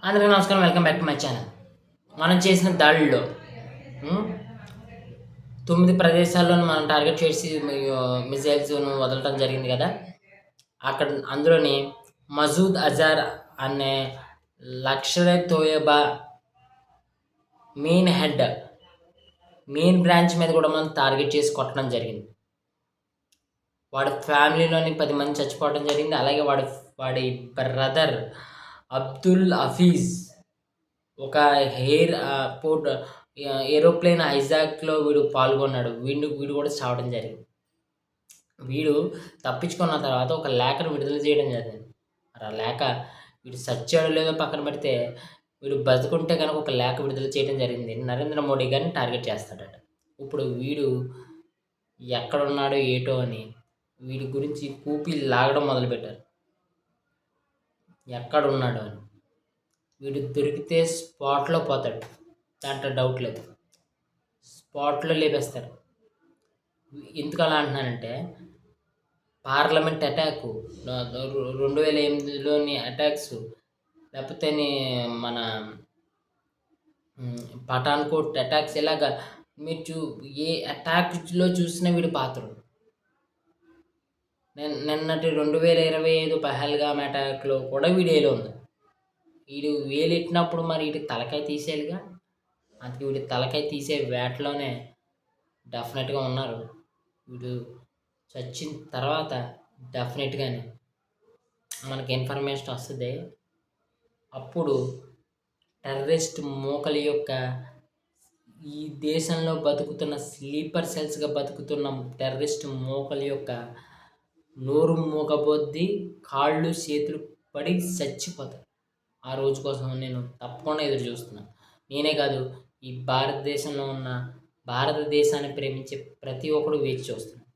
అందరికీ నమస్కారం. Welcome back to my channel. మనం చేసిన దాడుల్లో 9 ప్రదేశాల్లోనూ మనం టార్గెట్ చేసి మిజైల్స్‌ను వదలటం జరిగింది కదా! అందులోని మసూద్ అజార్ అనే లష్కర్ ఎ తోయబా మెయిన్ బ్రాంచ్ మీద కూడా మనం టార్గెట్ చేసి కొట్టడం జరిగింది. వాడి ఫ్యామిలీలోని 10 మంది చచ్చిపోవడం జరిగింది. అలాగే వాడి బ్రదర్ అబ్దుల్ హఫీజ్ ఒక ఏరోప్లేన్ హైజాక్‌లో వీడు పాల్గొన్నాడు. వీడు కూడా చావడం జరిగింది. వీడు తప్పించుకున్న తర్వాత ఒక లేఖను విడుదల చేయడం జరిగింది. మరి ఆ లేఖ వీడు సచ్చాడో లేదో పక్కన పెడితే, వీడు బతికుంటే గనక ఒక లేఖ విడుదల చేయడం జరిగింది. నరేంద్ర మోడీ గారిని టార్గెట్ చేస్తాడట. ఇప్పుడు వీడు ఎక్కడున్నాడో ఏటో అని వీడి గురించి కూపీలు లాగడం మొదలుపెట్టారు. ఎక్కడున్నాడో అని. వీడు దొరికితే స్పాట్లో పోతాడు. దాంట్లో డౌట్ లేదు. స్పాట్లో లేపేస్తారు. ఎందుకు అలా అంటున్నానంటే, పార్లమెంట్ అటాకు 2008లోని అటాక్స్, లేకపోతే మన పఠాన్కోట్ అటాక్స్, ఇలాగా మీరు ఏ అటాక్లో చూసినా వీడి పాత్రలు. నిన్నటి 2025 పహల్గామ్ అటాక్లో కూడా వీడియోలో ఉంది. వీడు వేలెట్టినప్పుడు మరి వీడి తలకాయ తీసేయాలిగా. అందుకే వీడి తలకాయ తీసే వేటలోనే డెఫినెట్గా ఉన్నారు. వీడు చచ్చిన తర్వాత డెఫినెట్గానే మనకి ఇన్ఫర్మేషన్ వస్తుంది. అప్పుడు టెర్రరిస్ట్ మూకల యొక్క ఈ దేశంలో బతుకుతున్న స్లీపర్ సెల్స్గా బతుకుతున్న టెర్రరిస్ట్ మూకల యొక్క నోరు మూగబోద్ది, కాళ్ళు చేతులు పడి చచ్చిపోతారు. ఆ రోజు కోసం నేను తప్పకుండా ఎదురు చూస్తున్నాను. నేనే కాదు, ఈ భారతదేశంలో ఉన్న భారతదేశాన్ని ప్రేమించే ప్రతి ఒక్కడు వేచి చూస్తున్నాను.